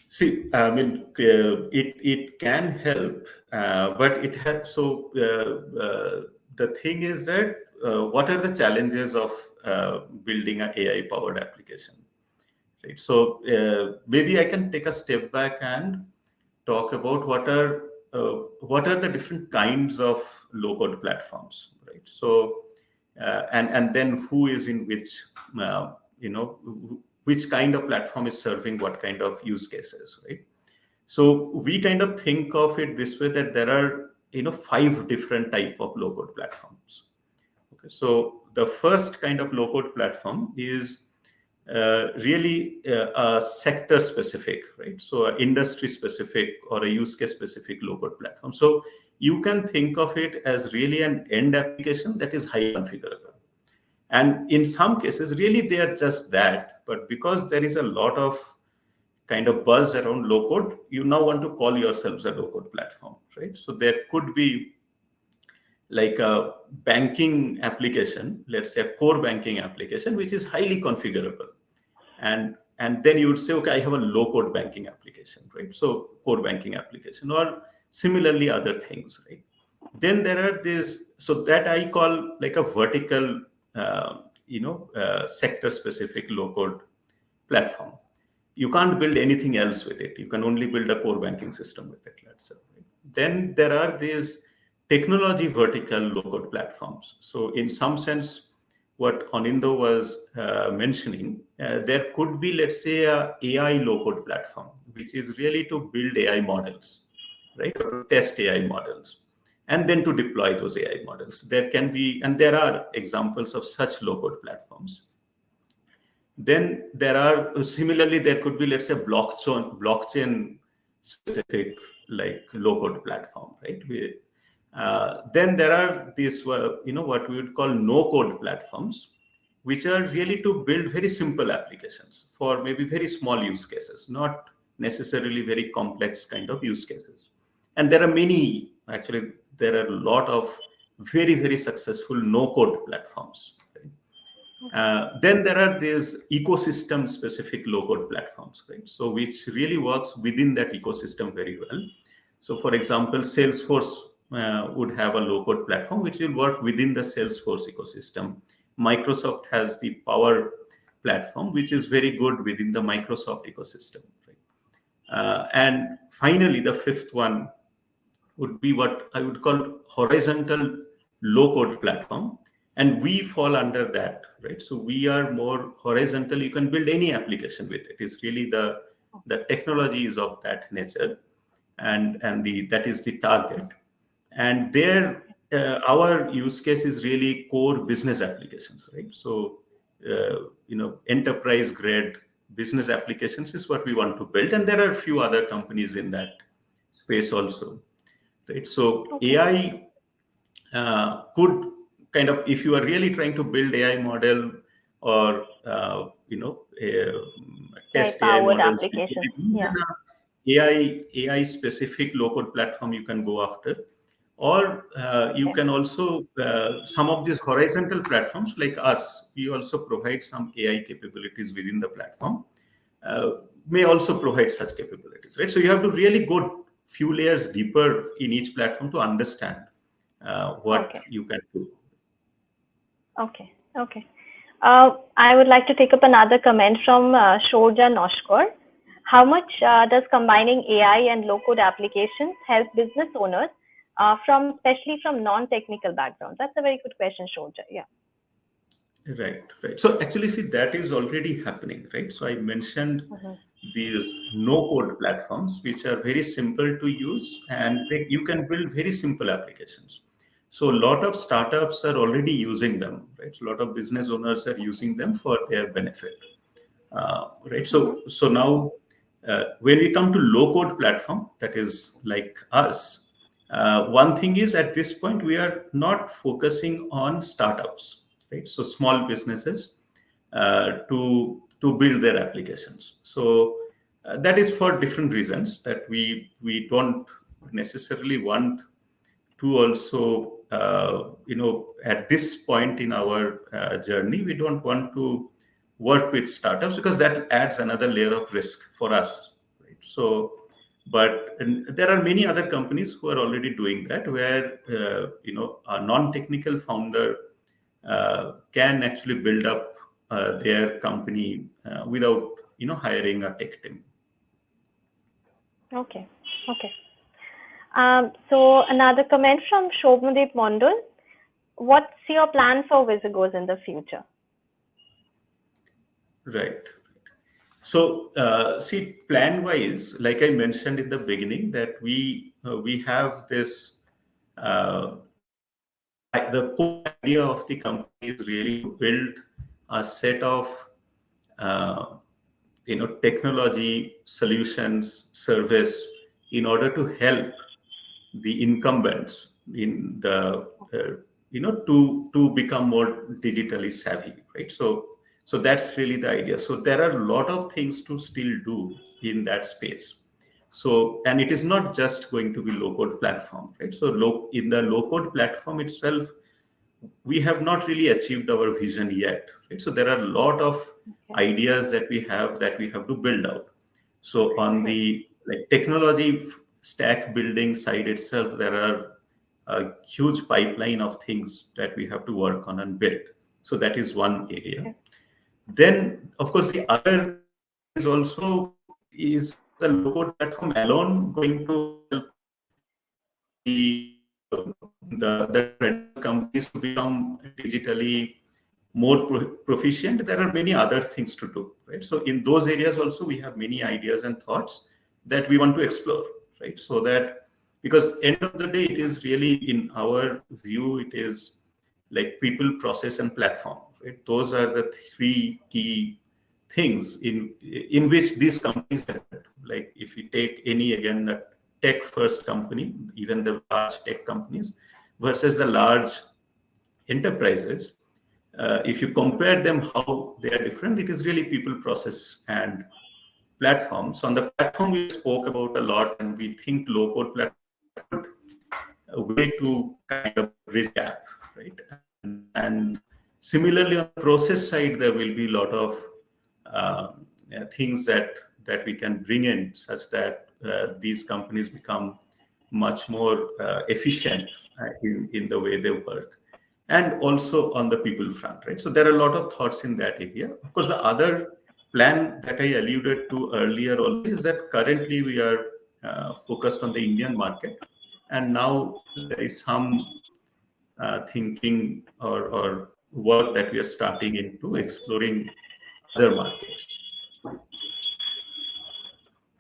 Speaker 2: see, I mean, it can help, but it has. So the thing is that what are the challenges of building an AI powered application? Right. So maybe I can take a step back and talk about what are the different kinds of low code platforms, right? So and then who is in which, uh, you know which kind of platform is serving what kind of use cases, right? So we kind of think of it this way, that there are 5 different type of low code platforms. Okay, so the first kind of low code platform is really a sector specific, right? So a industry specific or a use case specific low code platform. So you can think of it as really an end application that is high configurable. And in some cases, really they are just that. But because there is a lot of kind of buzz around low code, you now want to call yourselves a low code platform, right? So there could be like a banking application, let's say a core banking application, which is highly configurable. And then you would say, okay, I have a low code banking application, right? So core banking application, or similarly other things, right? Then there are these, so that I call like a vertical, sector specific low code platform. You can't build anything else with it. You can only build a core banking system with it, let's say. Right? Then there are these technology vertical low code platforms. So in some sense, what Anindo was mentioning, there could be, let's say, a AI low code platform, which is really to build AI models, right? Or to test AI models, and then to deploy those AI models. There can be, and there are examples of such low code platforms. Then there are, similarly, there could be, let's say, blockchain specific like low code platform, right? Then there are these, what we would call no code platforms, which are really to build very simple applications for maybe very small use cases, not necessarily very complex kind of use cases. And there are many, actually, there are a lot of very, very successful no code platforms. Right? Then there are these ecosystem specific low code platforms, right? So which really works within that ecosystem very well. So for example, Salesforce would have a low code platform which will work within the Salesforce ecosystem. Microsoft has the Power platform, which is very good within the Microsoft ecosystem, right? And finally, the fifth one would be what I would call horizontal low code platform. And we fall under that, right? So we are more horizontal. You can build any application with it. It's really the technology is of that nature, and the that is the target. And there, our use case is really core business applications, right? So, enterprise grade business applications is what we want to build. And there are a few other companies in that space also, right? So
Speaker 1: Okay.
Speaker 2: AI could kind of, if you are really trying to build AI model or
Speaker 1: Like
Speaker 2: test AI
Speaker 1: powered
Speaker 2: models,
Speaker 1: applications.
Speaker 2: then
Speaker 1: Yeah.
Speaker 2: AI specific low code platform you can go after, or you
Speaker 1: Okay.
Speaker 2: can also some of these horizontal platforms like us. We also provide some AI capabilities within the platform. Uh, may also provide such capabilities, right? So you have to really go few layers deeper in each platform to understand what
Speaker 1: Okay.
Speaker 2: you can do.
Speaker 1: Okay. Okay. I would like to take up another comment from Shorja Noshkor. How much does combining AI and low-code applications help business owners especially from non-technical backgrounds? That's a very good question, Shorja. Yeah.
Speaker 2: Right, right. So actually, see, that is already happening, right? So I mentioned
Speaker 1: Mhm.
Speaker 2: these no-code platforms, which are very simple to use, and you can build very simple applications. So a lot of startups are already using them, right? So a lot of business owners are
Speaker 1: Okay.
Speaker 2: using them for their benefit, right?
Speaker 1: Mhm.
Speaker 2: So now, when we come to low-code platform, that is like us, one thing is at this point we are not focusing on startups, right? So small businesses to build their applications. So that is for different reasons that we don't necessarily want to also at this point in our journey we don't want to work with startups because that adds another layer of risk for us, right? So and there are many other companies who are already doing that where a non-technical founder can actually build up their company without hiring a tech team.
Speaker 1: Okay. Okay. So another comment from Shobhadeep Mondal. What's your plan for Wizergos in the future?
Speaker 2: Right. So, see, plan-wise, like I mentioned in the beginning, that we have this. The core idea of the company is really to build a set of uh, technology solutions, service in order to help the incumbents in the to become more digitally savvy, right? So that's really the idea. So there are a lot of things to still do in that space. So, and it is not just going to be low code platform, right? So in the low code platform itself, we have not really achieved our vision yet, right? So there are a lot of
Speaker 1: Okay.
Speaker 2: ideas that we have to build out. So on the like technology stack building side itself, there are a huge pipeline of things that we have to work on and build. So that is one area.
Speaker 1: Okay.
Speaker 2: Then, of course, the other area is also is the low code platform alone going to help the the traditional companies to become digitally more proficient? There are many other things to do, right? So in those areas also we have many ideas and thoughts that we want to explore, right? So that, because end of the day it is really, in our view, it is like people, process, and platform, right? Those are the three key things in which these companies are. Like if you take any, again, a tech first company, even the large tech companies versus the large enterprises, if you compare them how they are different, it is really people, process, and platform. So on the platform we spoke about a lot, and we think low code platform is a good way to kind of bridge gap, right? And similarly on the process side, there will be a lot of things that we can bring in such that these companies become much more efficient in the way they work, and also on the people front, right? So there are a lot of thoughts in that area. Of course, the other plan that I alluded to earlier also is that currently we are focused on the Indian market, and now there is some thinking or work that we are starting into exploring other markets.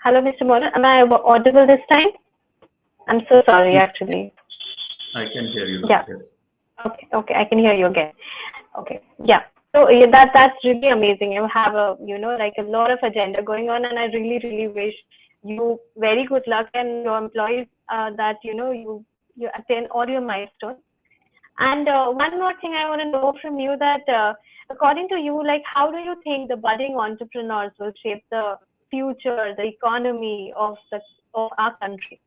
Speaker 1: Hello, Mr. Moran. Am I audible this time? I'm so sorry,
Speaker 2: Yes,
Speaker 1: actually.
Speaker 2: I can hear you now.
Speaker 1: Yeah.
Speaker 2: Yes.
Speaker 1: Okay. Okay. I can hear you again. Okay. Yeah. So yeah, that's really amazing. You have like a lot of agenda going on, and I really, really wish you very good luck and your employees that you attain all your milestones. And one more thing I want to know from you that according to you, like how do you think the budding entrepreneurs will shape the future, the economy of our country?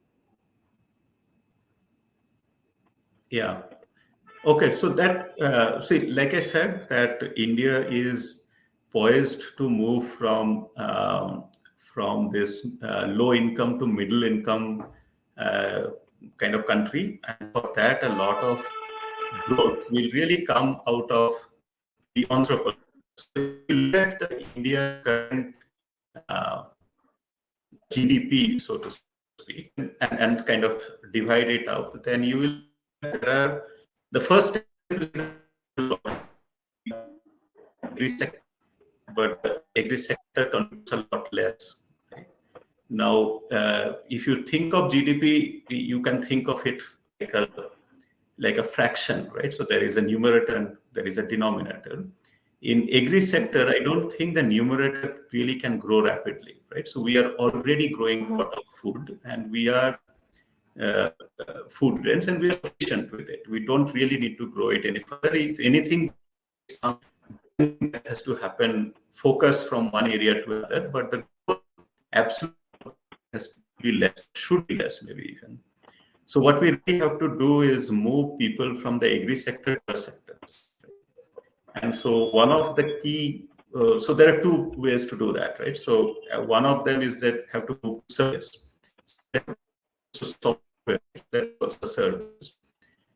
Speaker 2: Yeah. Okay. So that see, like I said, that India is poised to move from this low income to middle income uh, kind of country, and for that, a lot of growth will really come out of the entrepreneurs. So if you look at the Indian current uh, GDP, so to speak, and kind of divide it up, then you will see that there are the first step is agri sector, but the agri sector contributes a lot less. Right? Now, if you think of GDP, you can think of it like a fraction, right? So there is a numerator and there is a denominator. In agri sector, I don't think the numerator really can grow rapidly, right? So we are already growing a lot of food, and we are food grains, and we are efficient with it. We don't really need to grow it any further. If anything, that has to happen, focus from one area to another, but the growth absolutely has to be less, should be less, maybe even. So what we really have to do is move people from the agri sector to other sectors. And so one of the key, so there are two ways to do that, right? So one of them is that have to move service. So software, that was a service.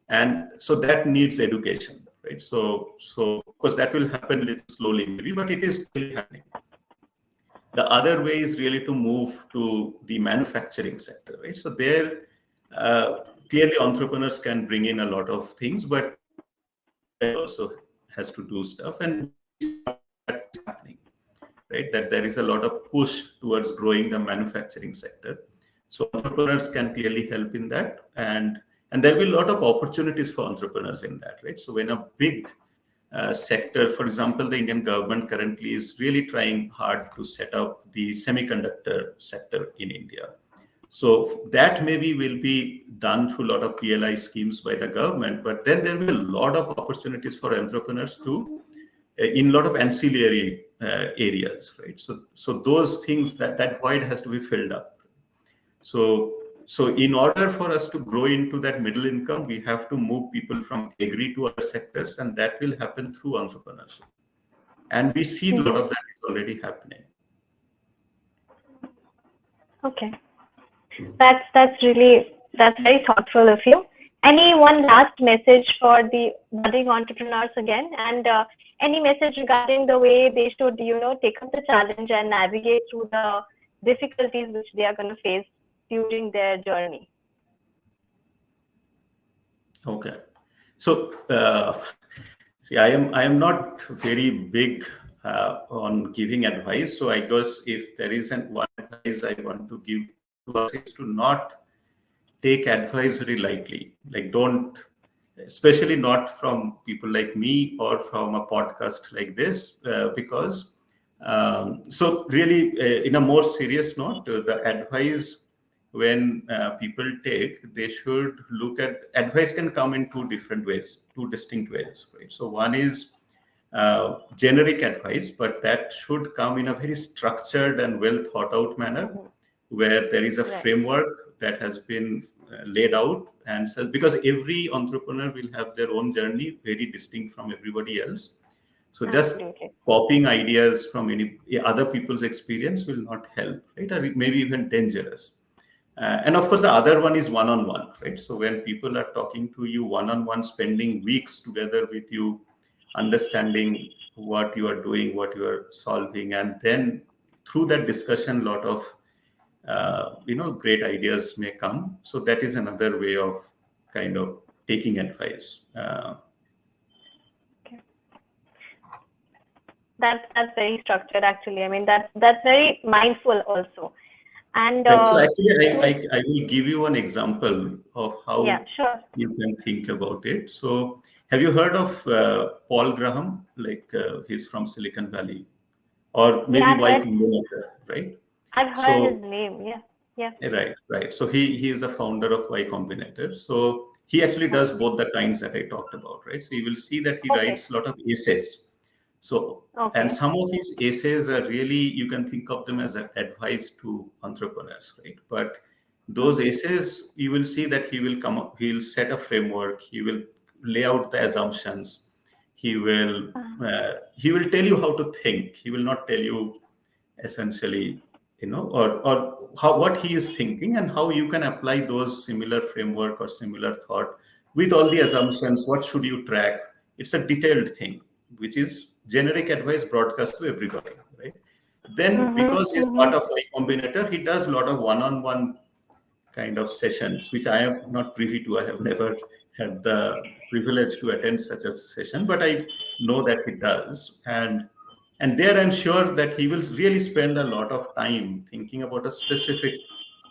Speaker 2: And so that needs education, right? So of course that will happen a little slowly maybe, but it is still happening. The other way is really to move to the manufacturing sector, right? So there, clearly entrepreneurs can bring in a lot of things, but also has to do stuff, and that's happening, right? That there is a lot of push towards growing the manufacturing sector. So entrepreneurs can clearly help in that, and there will be a lot of opportunities for entrepreneurs in that, right? So when a big sector, for example, the Indian government currently is really trying hard to set up the semiconductor sector in India. So that maybe will be done through a lot of PLI schemes by the government, but then there will be a lot of opportunities for entrepreneurs too, in a lot of ancillary areas, right? So those things, that void has to be filled up. So in order for us to grow into that middle income, we have to move people from agri to other sectors, and that will happen through entrepreneurship. And we see a lot of that is already happening.
Speaker 1: Okay, that's very thoughtful of you. Any one last message for the budding entrepreneurs again, and any message regarding the way they should, take up the challenge and navigate through the difficulties which they are going to face during their journey?
Speaker 2: Okay. So see, I am not very big on giving advice. So I guess if there is one advice I want to give to us is to not take advice very lightly. Like don't, especially not from people like me or from a podcast like this, because so really, in a more serious note, the advice when people take, they should look at advice can come in two different ways, two distinct ways, right? So one is generic advice, but that should come in a very structured and well thought out manner, where there is a
Speaker 1: Right.
Speaker 2: framework that has been laid out, and says, because every entrepreneur will have their own journey, very distinct from everybody else. So just
Speaker 1: Absolutely.
Speaker 2: copying ideas from any other people's experience will not help, right? Or it may be even dangerous. And of course, the other one is one-on-one, right? So when people are talking to you one-on-one, spending weeks together with you, understanding what you are doing, what you are solving, and then through that discussion, a lot of great ideas may come. So that is another way of kind of taking advice.
Speaker 1: Okay. That's very structured actually. I mean that's very mindful also. And
Speaker 2: Right. So actually, I will give you an example of
Speaker 1: yeah,
Speaker 2: how
Speaker 1: sure.
Speaker 2: you can think about it. So have you heard of Paul Graham? Like he's from Silicon Valley, or
Speaker 1: Yeah,
Speaker 2: maybe Y Combinator, right?
Speaker 1: I've heard his
Speaker 2: So
Speaker 1: name. Yeah. Yeah.
Speaker 2: right. So he is a founder of Y Combinator. So he actually does both the kinds that I talked about, right? So you will see that he writes a lot of essays. So, and some of his essays are really, you can think of them as an advice to entrepreneurs, right? But those essays, you will see that he will come up, he'll set a framework, he will lay out the assumptions, he will tell you how to think. He will not tell you essentially, or how what he is thinking and how you can apply those similar framework or similar thought with all the assumptions. What should you track? It's a detailed thing, which is generic advice broadcast to everybody, right? Then, because he's part of Y Combinator, he does a lot of one-on-one kind of sessions, which I am not privy to. I have never had the privilege to attend such a session, but I know that he does. And there I'm sure that he will really spend a lot of time thinking about a specific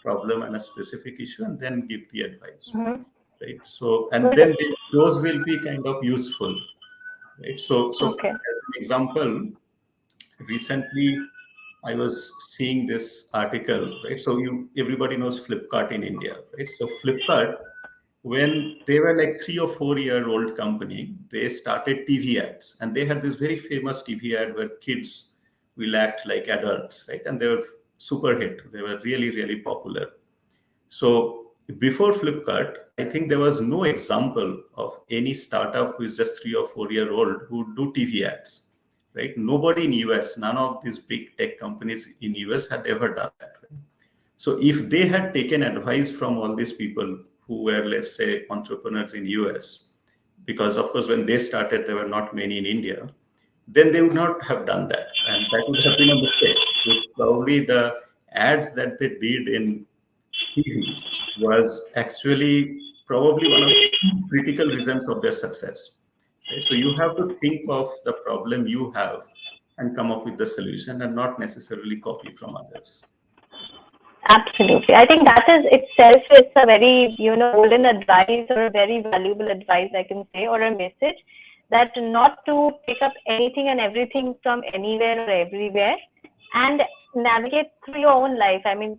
Speaker 2: problem and a specific issue and then give the advice. Right. So, and then those will be kind of useful. Right. So as an example, recently I was seeing this article, right? So everybody knows Flipkart in India, right? So Flipkart, when they were like 3 or 4 year old company, they started TV ads, and they had this very famous TV ad where kids will act like adults, right? And they were super hit. They were really, really popular. So before Flipkart, I think there was no example of any startup who is just 3 or 4 year old who do TV ads, right? Nobody in US, none of these big tech companies in US had ever done that. Right? So if they had taken advice from all these people who were, let's say, entrepreneurs in US, because of course when they started there were not many in India, then they would not have done that, and that would have been a mistake. This probably the ads that they did in TV was actually probably one of the critical reasons of their success. Right? So you have to think of the problem you have and come up with the solution and not necessarily copy from others.
Speaker 1: Absolutely. I think that is itself is a very, golden advice or a very valuable advice, I can say, or a message that not to pick up anything and everything from anywhere or everywhere and navigate through your own life. I mean,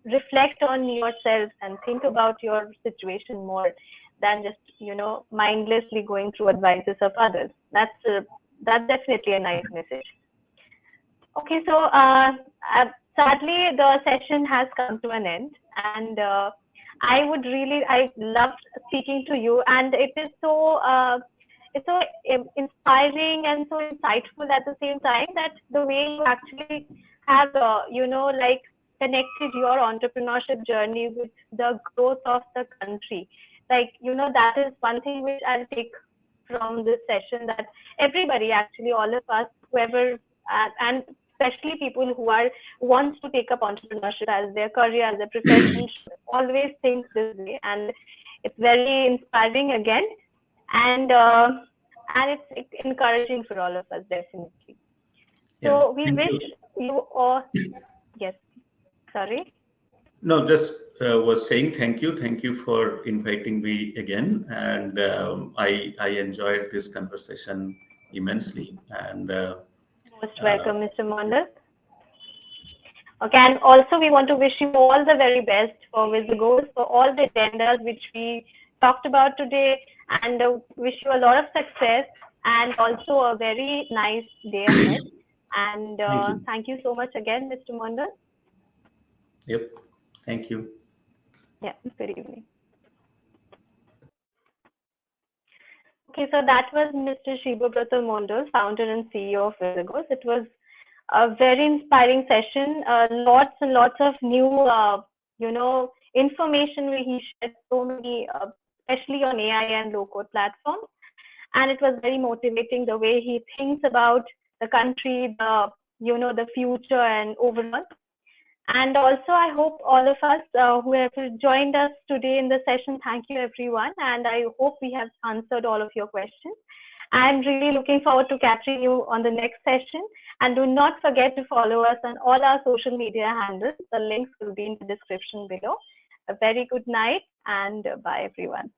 Speaker 1: reflect on yourself and think about your situation more than just, mindlessly going through advices of others. That's definitely a nice message. Okay, so sadly, the session has come to an end, and I loved speaking to you, and it is so inspiring and so insightful at the same time, that the way you actually have, connected your entrepreneurship journey with the growth of the country. That is one thing which I'll take from this session, that everybody, actually, all of us, whoever, and especially people who wants to take up entrepreneurship as their career, as their profession, should always think this way. And it's very inspiring again, and it's encouraging for all of us, definitely. So we wish you all. Yes, sorry.
Speaker 2: No, just was saying thank you. Thank you for inviting me again, and I enjoyed this conversation immensely. And
Speaker 1: most welcome, Mr. Mondal. Okay, and also we want to wish you all the very best for Wizergos, for all the agendas which we talked about today, and wish you a lot of success and also a very nice day ahead. And thank you so much again, Mr. Mondal.
Speaker 2: Yep, thank you.
Speaker 1: Yeah, good evening. Okay, so that was Mr. Shibabrata Mondal, founder and CEO of Wizergos. It was a very inspiring session. Lots and lots of new, information he shared, so many, especially on AI and low-code platforms. And it was very motivating the way he thinks about the country, the future, and overall. And also, I hope all of us who have joined us today in the session, thank you, everyone. And I hope we have answered all of your questions. I'm really looking forward to catching you on the next session. And do not forget to follow us on all our social media handles. The links will be in the description below. A very good night, and bye, everyone.